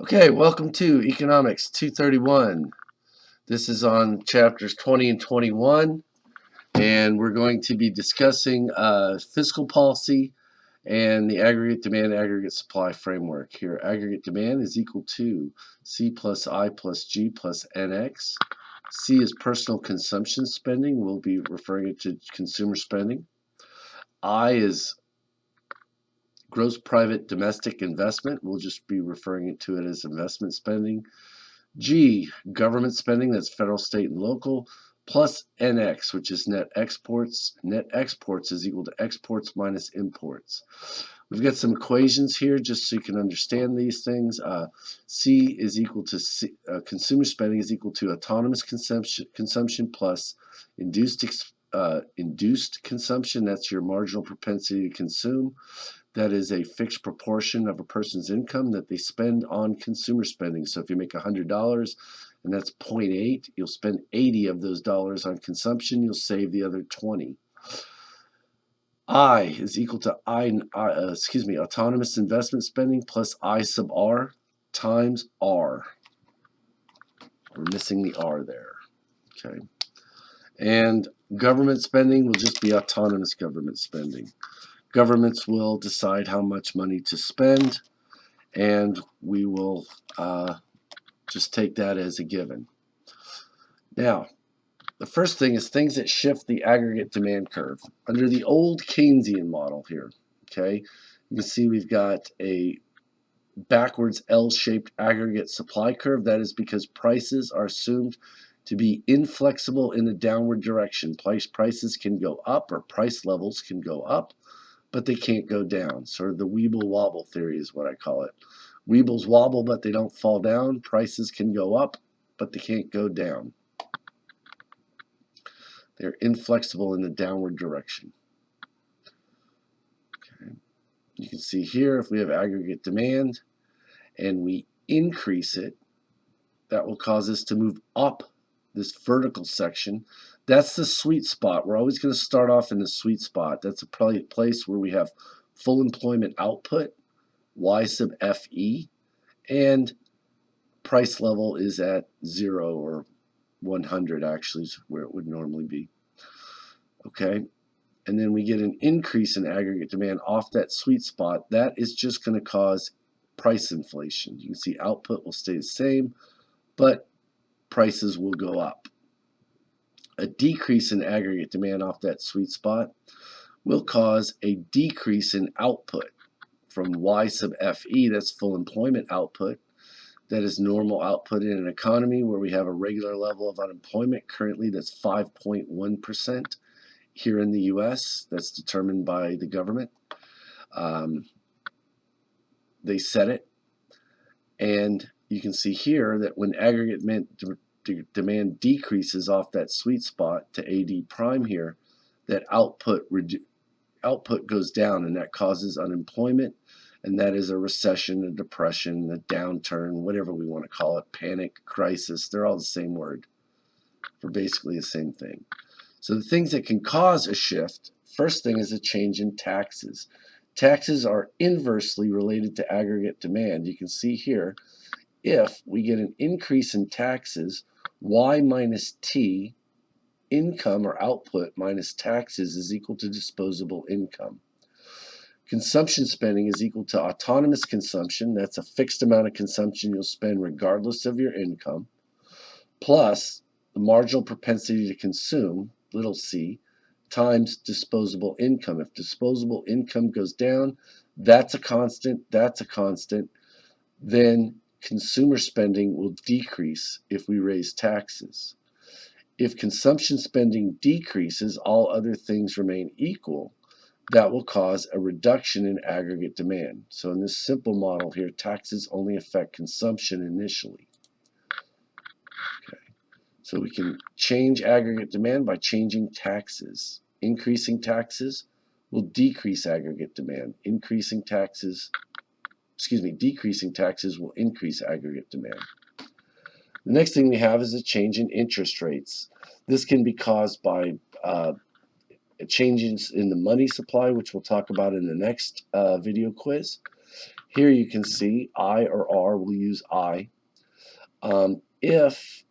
Okay, welcome to Economics 231. This is on chapters 20 and 21, and we're going to be discussing fiscal policy and the aggregate demand, aggregate supply framework. Here, aggregate demand is equal to C plus I plus G plus NX. C is personal consumption spending. We'll be referring it to consumer spending. I is gross private domestic investment. We'll just be referring to it as investment spending. G, government spending, that's federal, state, and local, plus NX, which is net exports. Net exports is equal to exports minus imports. We've got some equations here just so you can understand these things. C is equal to C, consumer spending is equal to autonomous consumption plus induced consumption. That's your marginal propensity to consume. That is a fixed proportion of a person's income that they spend on consumer spending. So if you make $100 and that's 0.8, you'll spend 80 of those dollars on consumption. You'll save the other 20. I is equal to autonomous investment spending plus I sub R times R. We're missing the R there. Okay. And government spending will just be autonomous government spending. Governments will decide how much money to spend, and we will just take that as a given. Now, the first thing is things that shift the aggregate demand curve. Under the old Keynesian model here, okay, you can see we've got a backwards L-shaped aggregate supply curve. That is because prices are assumed to be inflexible in a downward direction. Prices can go up, or price levels can go up, but they can't go down. Sort of the Weeble wobble theory is what I call it. Weebles wobble, but they don't fall down. Prices can go up, but they can't go down. They're inflexible in the downward direction. Okay. You can see here, if we have aggregate demand and we increase it, that will cause us to move up this vertical section. That's the sweet spot. We're always going to start off in the sweet spot. That's a place where we have full employment output, Y sub FE, and price level is at 0 or 100 actually is where it would normally be. Okay, and then we get an increase in aggregate demand off that sweet spot. That is just going to cause price inflation. You can see output will stay the same, but prices will go up. A decrease in aggregate demand off that sweet spot will cause a decrease in output from Y sub FE, that's full employment output. That is normal output in an economy where we have a regular level of unemployment. Currently, that's 5.1% here in the US. That's determined by the government. They set it. And you can see here that when aggregate demand decreases off that sweet spot to AD prime here, that output goes down, and that causes unemployment, and that is a recession, a depression, a downturn, whatever we want to call it, panic, crisis. They're all the same word for basically the same thing. So the things that can cause a shift, first thing is a change in taxes. Taxes are inversely related to aggregate demand. You can see here, if we get an increase in taxes, Y minus T, income or output minus taxes, is equal to disposable income. Consumption spending is equal to autonomous consumption. That's a fixed amount of consumption you'll spend regardless of your income, plus the marginal propensity to consume, little c, times disposable income. If disposable income goes down, that's a constant, then consumer spending will decrease if we raise taxes. If consumption spending decreases, all other things remain equal. That will cause a reduction in aggregate demand. So in this simple model here, taxes only affect consumption initially. Okay. So we can change aggregate demand by changing taxes. Increasing taxes will decrease aggregate demand. Decreasing taxes will increase aggregate demand. The next thing we have is a change in interest rates. This can be caused by changes in the money supply, which we'll talk about in the next video quiz. Here you can see I or R, we'll use I. If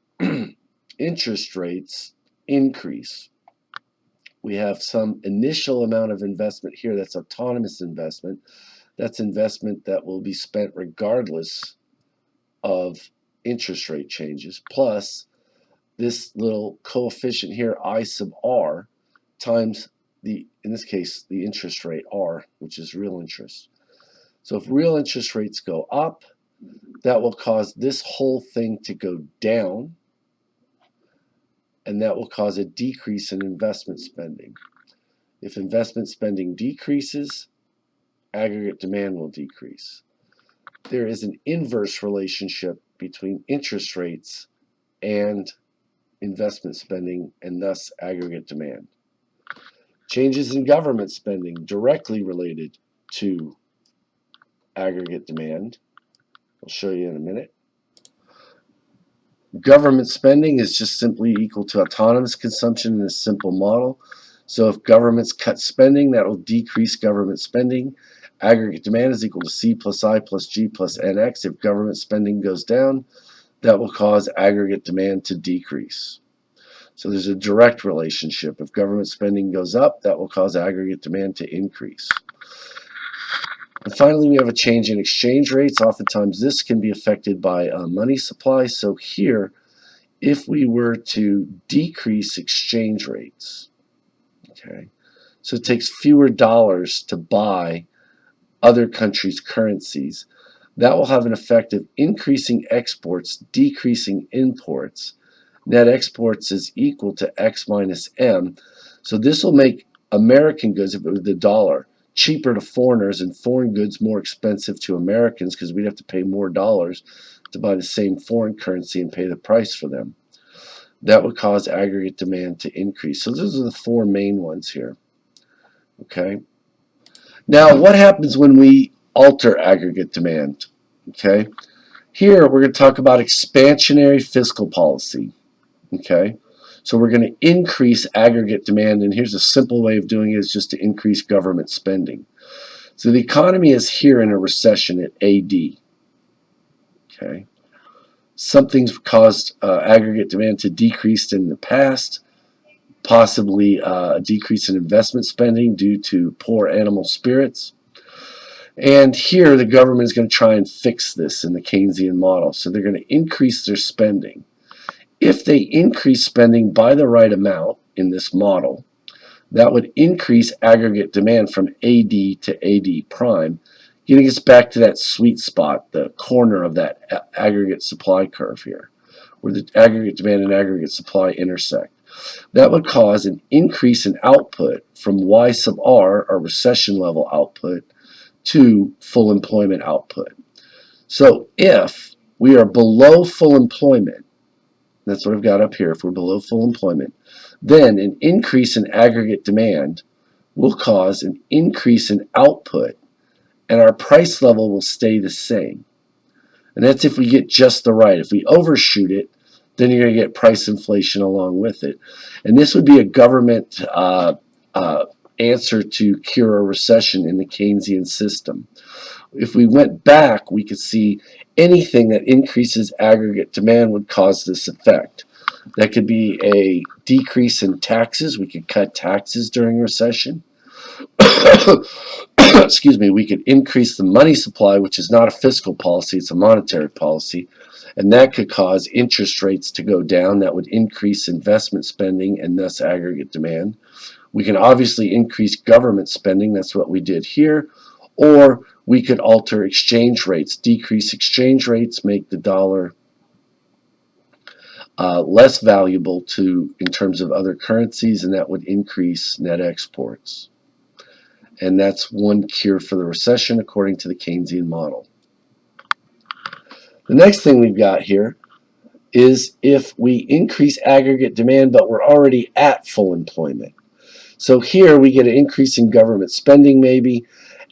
interest rates increase, we have some initial amount of investment here that's autonomous investment. That's investment that will be spent regardless of interest rate changes, plus this little coefficient here, I sub R, times in this case, the interest rate R, which is real interest. So if real interest rates go up, that will cause this whole thing to go down, and that will cause a decrease in investment spending. If investment spending decreases, aggregate demand will decrease. There is an inverse relationship between interest rates and investment spending, and thus aggregate demand. Changes in government spending directly related to aggregate demand. I'll show you in a minute. Government spending is just simply equal to autonomous consumption in a simple model. So if governments cut spending, that will decrease government spending. Aggregate demand is equal to C plus I plus G plus NX. If government spending goes down, that will cause aggregate demand to decrease. So there's a direct relationship. If government spending goes up, that will cause aggregate demand to increase. And finally, we have a change in exchange rates. Oftentimes, this can be affected by money supply. So here, if we were to decrease exchange rates, okay, so it takes fewer dollars to buy other countries' currencies, that will have an effect of increasing exports, decreasing imports. Net exports is equal to X minus M. So this will make American goods, if it was the dollar, cheaper to foreigners and foreign goods more expensive to Americans because we'd have to pay more dollars to buy the same foreign currency and pay the price for them. That would cause aggregate demand to increase. So those are the four main ones here. Okay. Now, what happens when we alter aggregate demand? Okay. Here, we're going to talk about expansionary fiscal policy. Okay. So we're going to increase aggregate demand, and here's a simple way of doing it is just to increase government spending. So the economy is here in a recession at AD. Okay. Something's caused aggregate demand to decrease in the past, possibly a decrease in investment spending due to poor animal spirits. And here the government is going to try and fix this in the Keynesian model. So they're going to increase their spending. If they increase spending by the right amount in this model, that would increase aggregate demand from AD to AD prime, getting us back to that sweet spot, the corner of that aggregate supply curve here, where the aggregate demand and aggregate supply intersect. That would cause an increase in output from Y sub R, our recession level output, to full employment output. So if we are below full employment, that's what I've got up here, if we're below full employment, then an increase in aggregate demand will cause an increase in output, and our price level will stay the same. And that's if we get just the right. If we overshoot it, then you're going to get price inflation along with it. And this would be a government answer to cure a recession in the Keynesian system. If we went back, we could see anything that increases aggregate demand would cause this effect. That could be a decrease in taxes. We could cut taxes during recession. Excuse me, we could increase the money supply, which is not a fiscal policy, it's a monetary policy. And that could cause interest rates to go down. That would increase investment spending and thus aggregate demand. We can obviously increase government spending. That's what we did here. Or we could alter exchange rates, decrease exchange rates, make the dollar less valuable in terms of other currencies, and that would increase net exports. And that's one cure for the recession according to the Keynesian model. The next thing we've got here is if we increase aggregate demand but we're already at full employment. So here we get an increase in government spending maybe,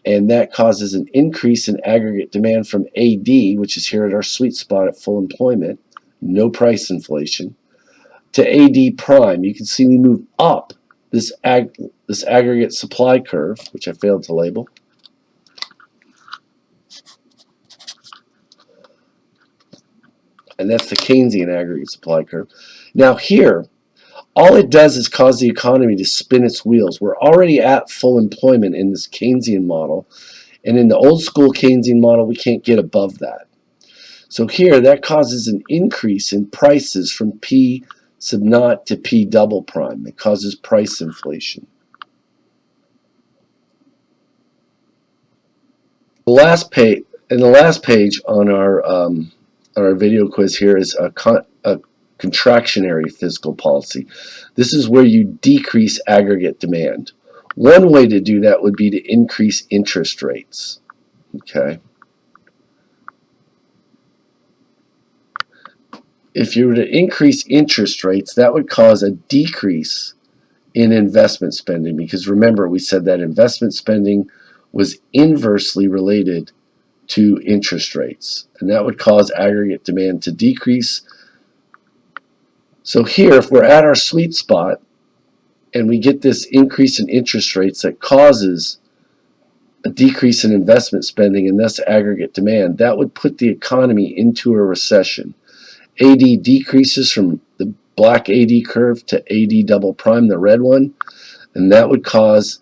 and that causes an increase in aggregate demand from AD, which is here at our sweet spot at full employment, no price inflation, to AD prime. You can see we move up this aggregate supply curve, which I failed to label. and that's the Keynesian aggregate supply curve. Now here, all it does is cause the economy to spin its wheels. We're already at full employment in this Keynesian model, and in the old school Keynesian model, we can't get above that. So here, that causes an increase in prices from P sub naught to P double prime. It causes price inflation. The last page on our video quiz here is a contractionary fiscal policy. This is where you decrease aggregate demand. One way to do that would be to increase interest rates. Okay. If you were to increase interest rates, that would cause a decrease in investment spending, because remember, we said that investment spending was inversely related to interest rates, and that would cause aggregate demand to decrease. So here, if we're at our sweet spot and we get this increase in interest rates that causes a decrease in investment spending and thus aggregate demand, that would put the economy into a recession. AD decreases from the black AD curve to AD double prime, the red one, and that would cause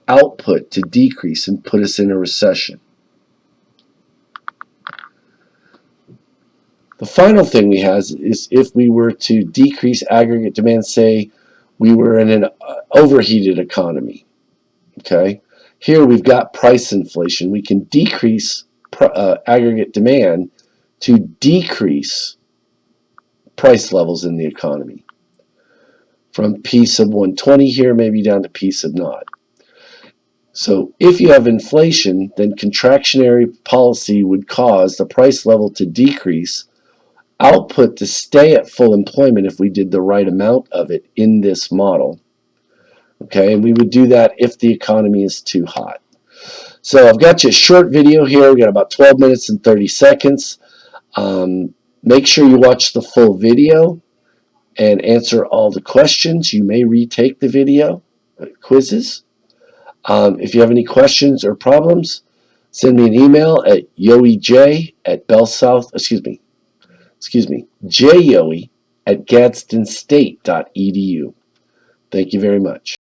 output to decrease and put us in a recession. The final thing we have is if we were to decrease aggregate demand, say we were in an overheated economy. Okay, here we've got price inflation. We can decrease aggregate demand to decrease price levels in the economy. From P sub 120 here, maybe down to P sub naught. So if you have inflation, then contractionary policy would cause the price level to decrease, output to stay at full employment if we did the right amount of it in this model. Okay, and we would do that if the economy is too hot. So I've got you a short video here. We've got about 12 minutes and 30 seconds. Make sure you watch the full video and answer all the questions. You may retake the video quizzes. If you have any questions or problems, send me an email at joey@gadsdenstate.edu. Thank you very much.